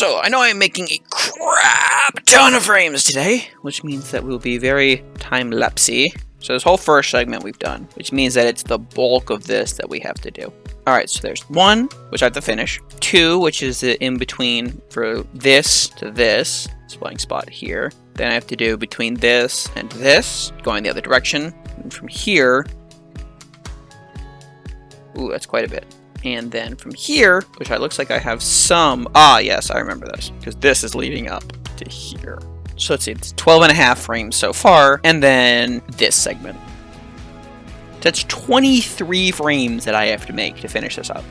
So, I know I'm making a crap ton of frames today, which means that we'll be very time-lapsey. So this whole first segment we've done, which means that it's the bulk of this that we have to do. Alright, so there's 1, which I have to finish. 2, which is the in-between for this to this, splitting spot here. Then I have to do between this and this, going the other direction. And from here... Ooh, that's quite a bit. And then from here, which looks like I have some... Ah, yes, I remember this, because this is leading up to here. So let's see, it's 12.5 frames so far, and then this segment. That's 23 frames that I have to make to finish this up.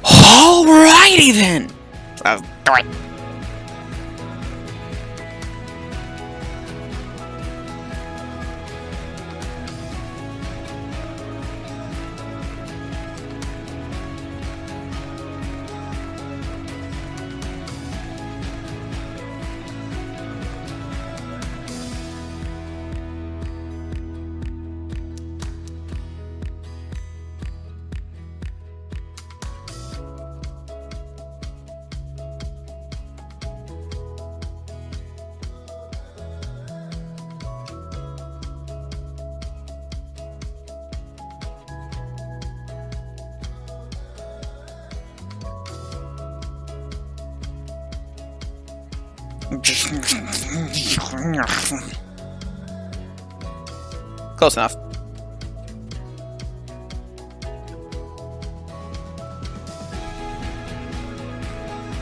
Alrighty then! Let's do it. Close enough.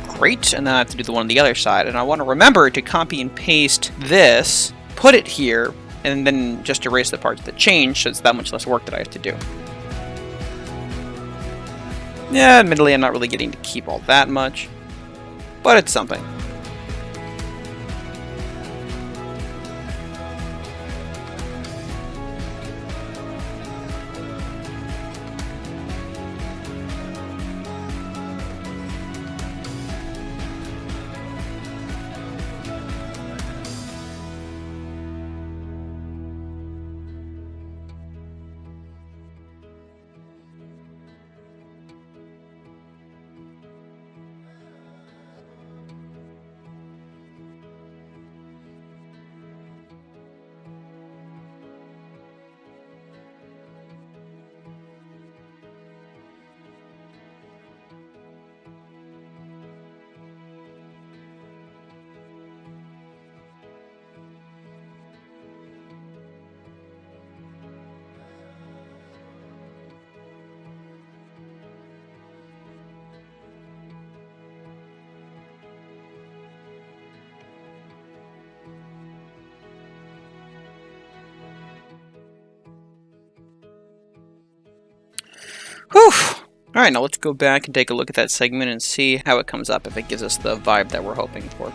Great, and then I have to do the one on the other side, and I want to remember to copy and paste this, put it here, and then just erase the parts that change, so it's that much less work that I have to do. Yeah, admittedly I'm not really getting to keep all that much, but it's something. Whew! Alright, now let's go back and take a look at that segment and see how it comes up, if it gives us the vibe that we're hoping for.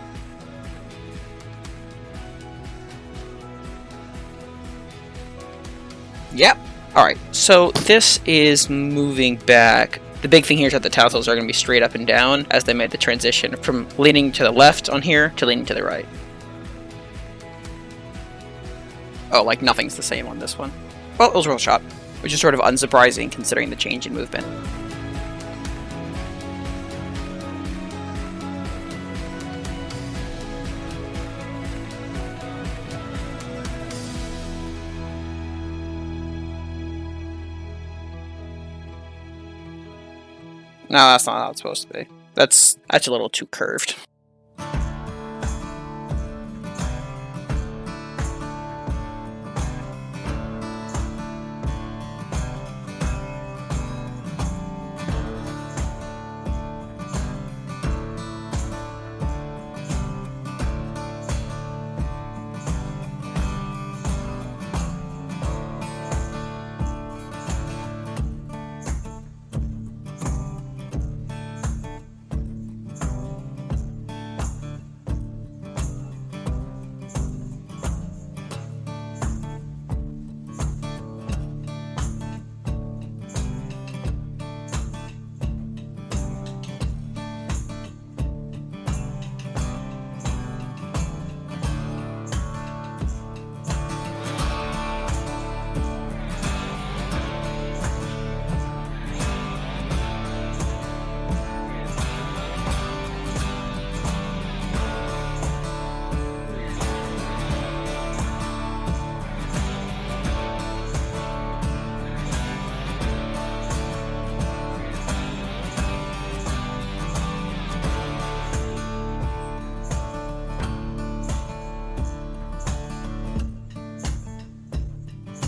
Yep. Alright, so this is moving back. The big thing here is that the tassels are going to be straight up and down as they made the transition from leaning to the left on here to leaning to the right. Oh, like nothing's the same on this one. Well, it was a real shot, which is sort of unsurprising considering the change in movement. No, that's not how it's supposed to be. That's a little too curved.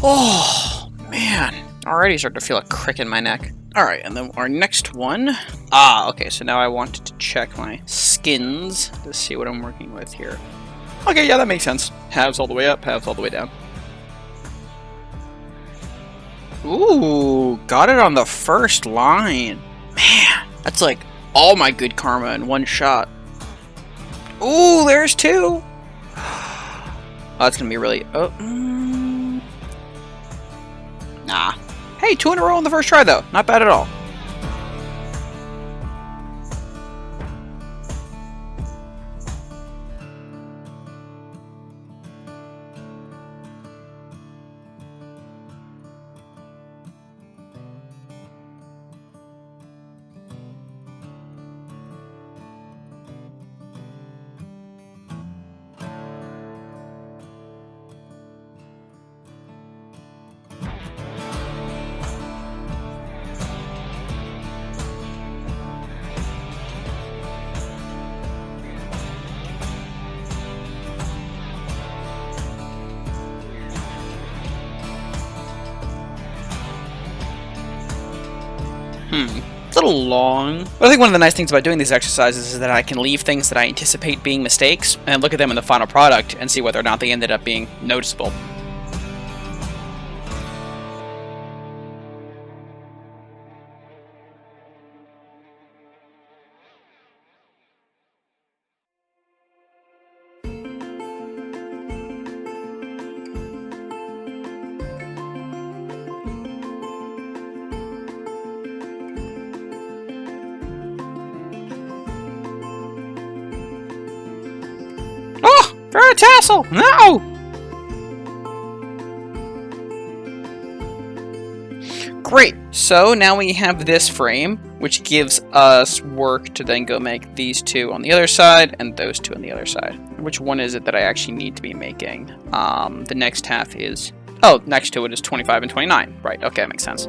Oh, man. Already starting to feel a crick in my neck. Alright, and then our next one. Ah, okay, so now I wanted to check my skins to see what I'm working with here. Okay, yeah, that makes sense. Halves all the way up, halves all the way down. Ooh, got it on the first line. Man, that's like all my good karma in one shot. Ooh, there's two. Oh, that's gonna be really... Oh, nah. Hey, 2 in a row on the first try, though. Not bad at all. It's a little long. But I think one of the nice things about doing these exercises is that I can leave things that I anticipate being mistakes and look at them in the final product and see whether or not they ended up being noticeable. Oh! For a tassel! No! Great! So now we have this frame, which gives us work to then go make these two on the other side and those two on the other side. Which one is it that I actually need to be making? The next half is... Oh, next to it is 25 and 29. Right, okay, that makes sense.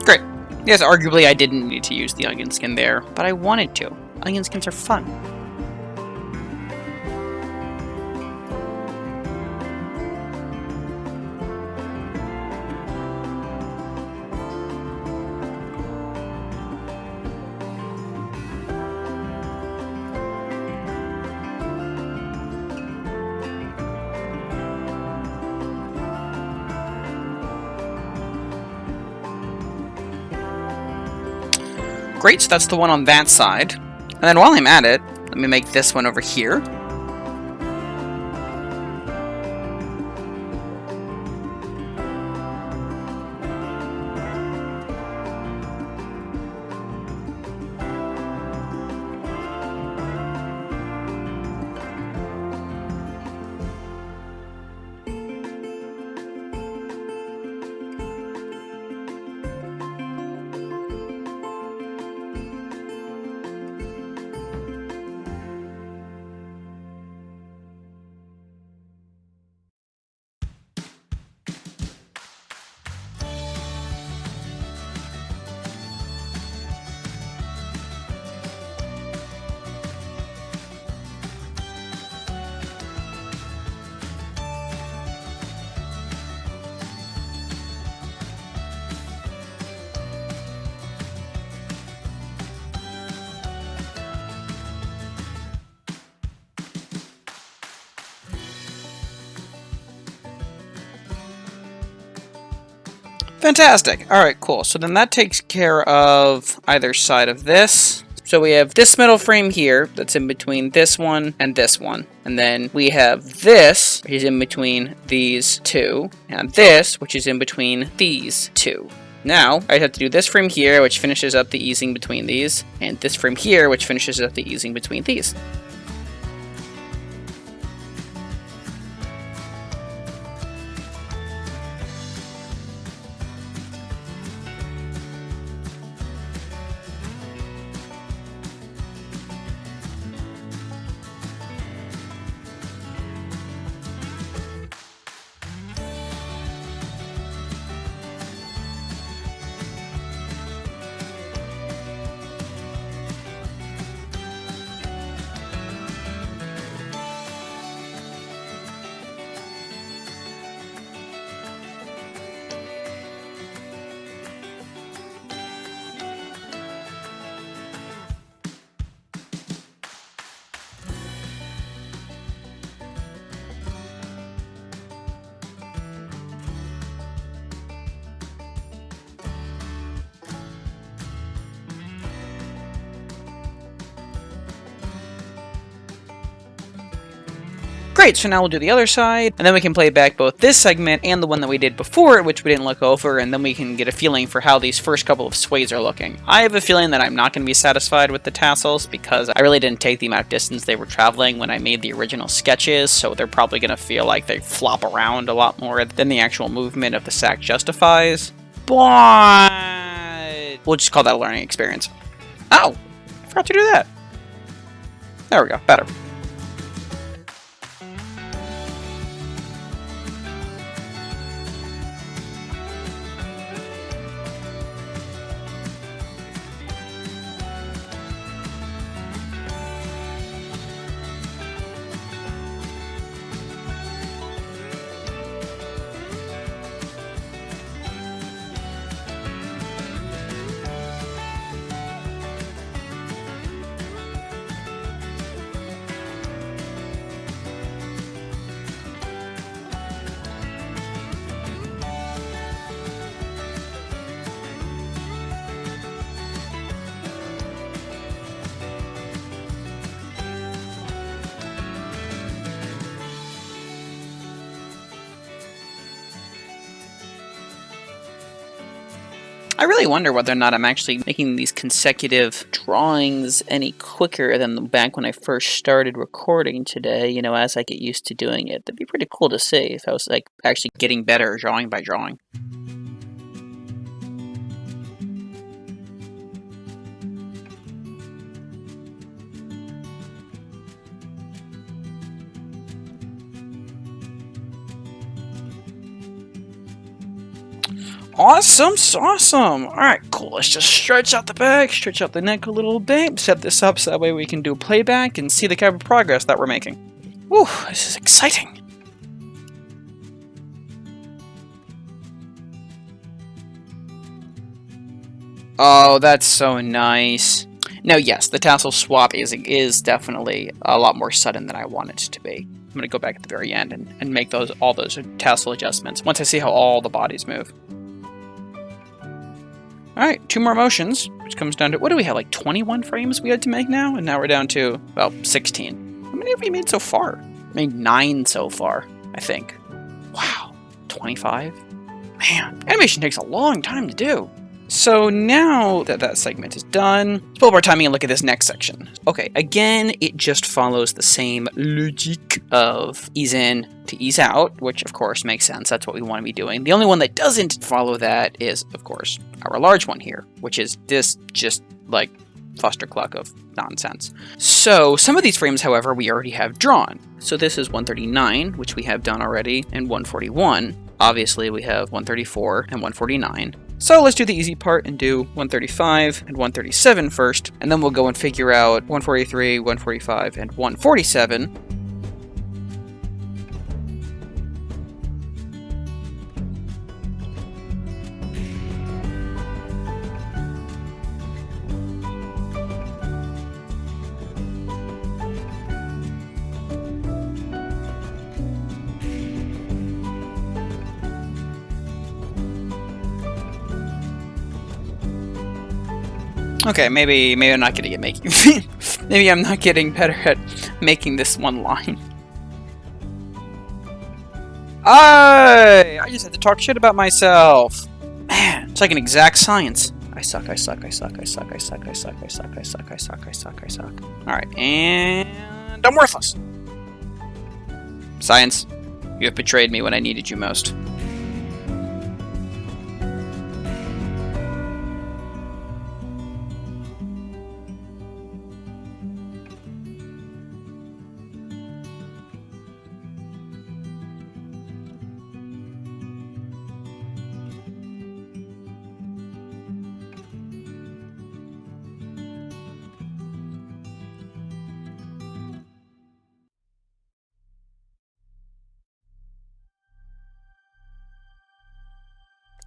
Great. Yes, arguably I didn't need to use the onion skin there, but I wanted to. Onion skins are fun. Great, so that's the one on that side. And then while I'm at it, let me make this one over here. Fantastic! Alright, cool. So then that takes care of either side of this. So we have this middle frame here that's in between this one and this one. And then we have this, which is in between these two, and this, which is in between these two. Now, I have to do this frame here, which finishes up the easing between these, and this frame here, which finishes up the easing between these. Great, so now we'll do the other side, and then we can play back both this segment and the one that we did before it, which we didn't look over, and then we can get a feeling for how these first couple of sways are looking. I have a feeling that I'm not going to be satisfied with the tassels, because I really didn't take the amount of distance they were traveling when I made the original sketches, so they're probably going to feel like they flop around a lot more than the actual movement of the sack justifies. But we'll just call that a learning experience. Oh, I forgot to do that. There we go, better. I really wonder whether or not I'm actually making these consecutive drawings any quicker than back when I first started recording today, you know, as I get used to doing it. That'd be pretty cool to see if I was, like, actually getting better drawing by drawing. Awesome, awesome. Alright, cool. Let's just stretch out the back, stretch out the neck a little bit, set this up so that way we can do playback and see the kind of progress that we're making. Whew, this is exciting. Oh, that's so nice. Now, yes, the tassel swap is definitely a lot more sudden than I want it to be. I'm going to go back at the very end and make all those tassel adjustments once I see how all the bodies move. Alright, 2 more motions, which comes down to, what do we have, like 21 frames we had to make now? And now we're down to, well, 16. How many have we made so far? I made 9 so far, I think. Wow, 25? Man, animation takes a long time to do. So now that that segment is done, let's pull up our timing and look at this next section. Okay, again, it just follows the same logic of ease in to ease out, which of course makes sense. That's what we want to be doing. The only one that doesn't follow that is, of course, our large one here, which is this just like fustercluck of nonsense. So some of these frames, however, we already have drawn. So this is 139, which we have done already, and 141. Obviously, we have 134 and 149. So let's do the easy part and do 135 and 137 first, and then we'll go and figure out 143, 145, and 147. Okay, maybe I'm not getting maybe I'm not getting better at making this one line. I just had to talk shit about myself. Man, it's like an exact science. I suck, I suck, I suck, I suck, I suck, I suck, I suck, I suck, I suck, I suck, I suck. Alright, and I'm worthless. Science, you have betrayed me when I needed you most.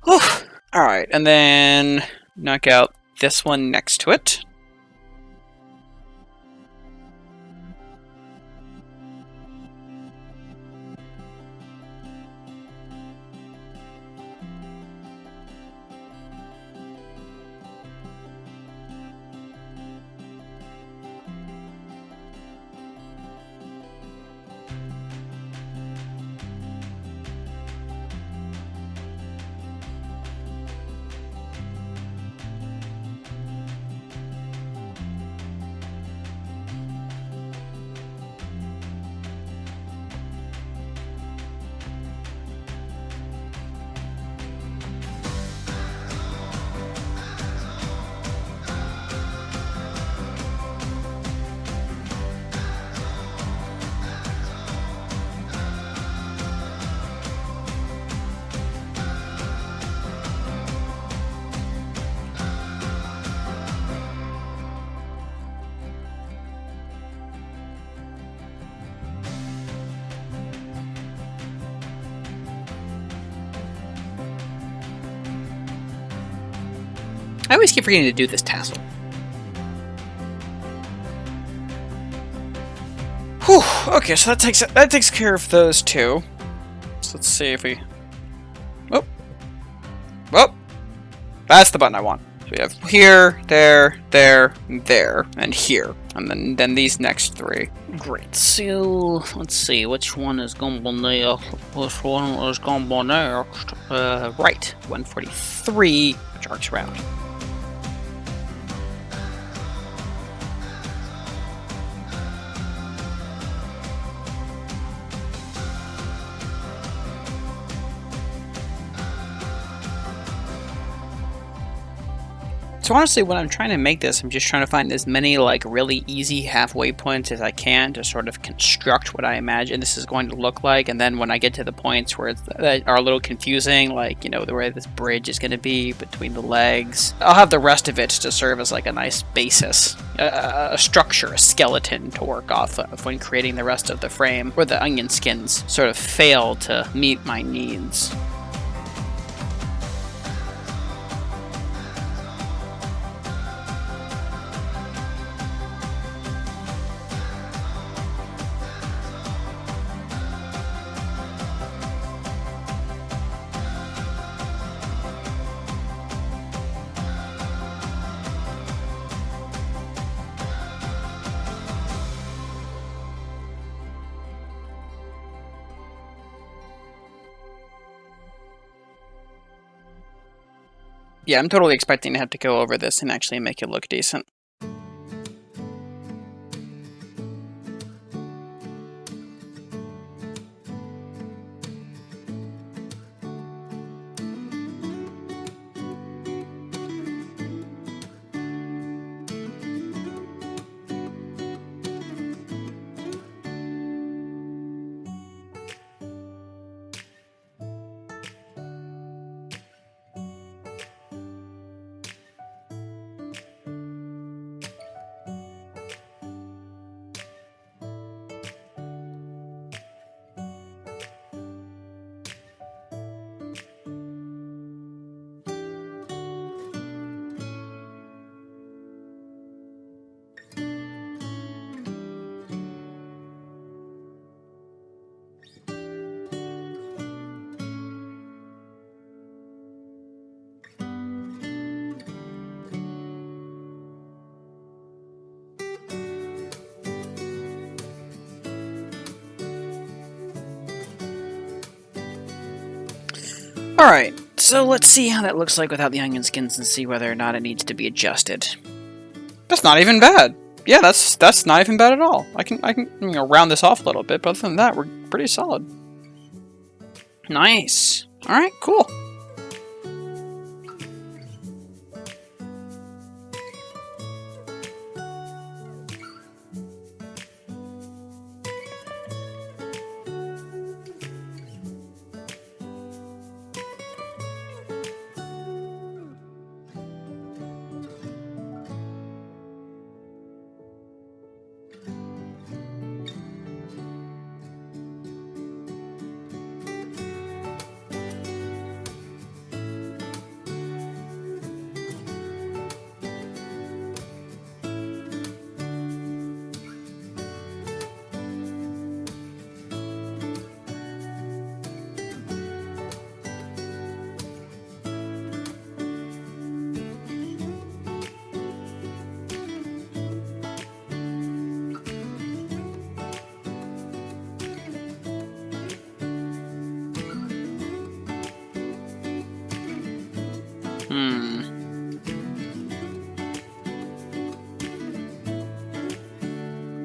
Whew. Alright, and then knock out this one next to it. I always keep forgetting to do this tassel. Whew, okay, so that takes care of those two. So let's see if we... Oh! Oh! That's the button I want. So we have here, there, there, there, and here. And then these next three. Great. So, let's see, which one is going to be next? Which one is going to be next? Right. 143, which arcs around. So honestly, when I'm trying to make this, I'm just trying to find as many like really easy halfway points as I can to sort of construct what I imagine this is going to look like. And then when I get to the points where that are a little confusing, like, you know, the way this bridge is going to be between the legs, I'll have the rest of it to serve as like a nice basis, a structure, a skeleton to work off of when creating the rest of the frame, where the onion skins sort of fail to meet my needs. Yeah, I'm totally expecting to have to go over this and actually make it look decent. Alright, so let's see how that looks like without the onion skins and see whether or not it needs to be adjusted. That's not even bad. Yeah, that's not even bad at all. I can round this off a little bit, but other than that, we're pretty solid. Nice. Alright, cool.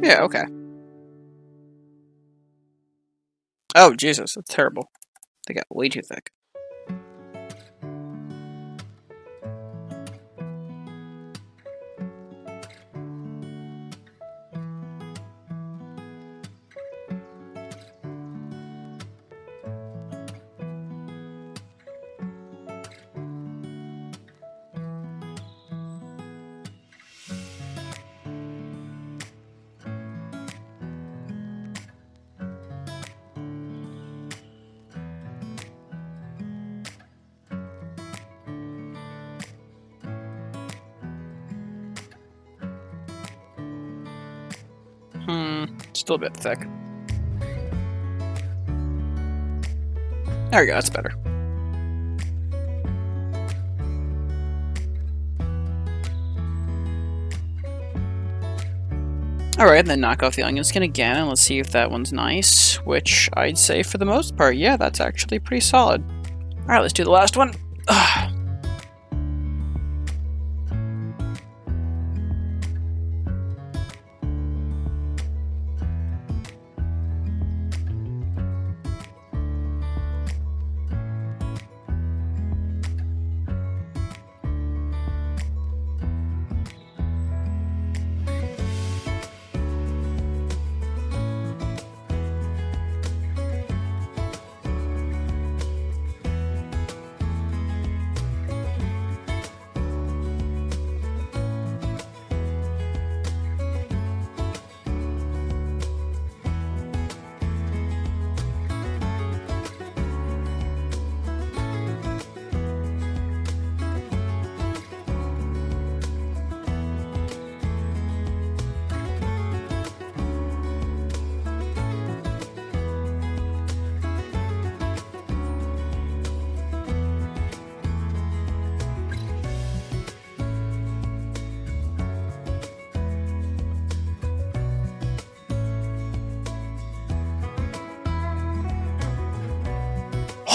Yeah, okay. Oh, Jesus, that's terrible. They got way too thick. Still a bit thick. There we go, that's better. Alright, then knock off the onion skin again, and let's see if that one's nice. Which, I'd say for the most part, yeah, that's actually pretty solid. Alright, let's do the last one. Ugh.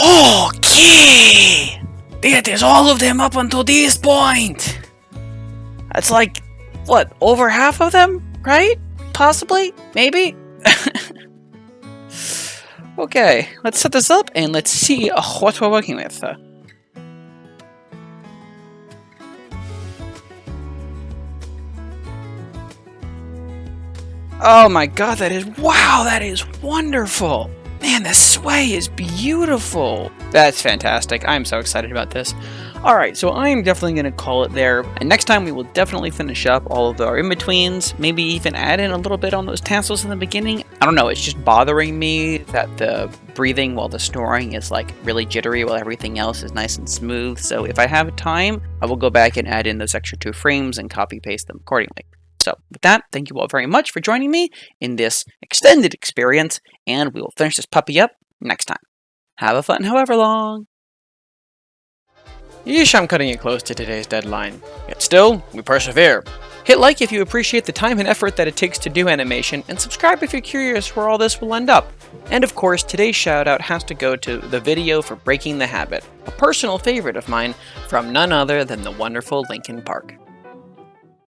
Okay! That is all of them up until this point! That's like, what, over half of them? Right? Possibly? Maybe? Okay, let's set this up and let's see what we're working with. Oh my god, wow, that is wonderful! Man, the sway is beautiful! That's fantastic. I'm so excited about this. Alright, so I am definitely going to call it there. And next time we will definitely finish up all of our in-betweens. Maybe even add in a little bit on those tassels in the beginning. I don't know, it's just bothering me that the breathing while the snoring is like really jittery while everything else is nice and smooth. So if I have time, I will go back and add in those extra 2 frames and copy-paste them accordingly. So with that, thank you all very much for joining me in this extended experience, and we will finish this puppy up next time. Have a fun however long. Yeesh, I'm cutting it close to today's deadline. Yet still, we persevere. Hit like if you appreciate the time and effort that it takes to do animation, and subscribe if you're curious where all this will end up. And of course, today's shout out has to go to the video for Breaking the Habit, a personal favorite of mine from none other than the wonderful Linkin Park.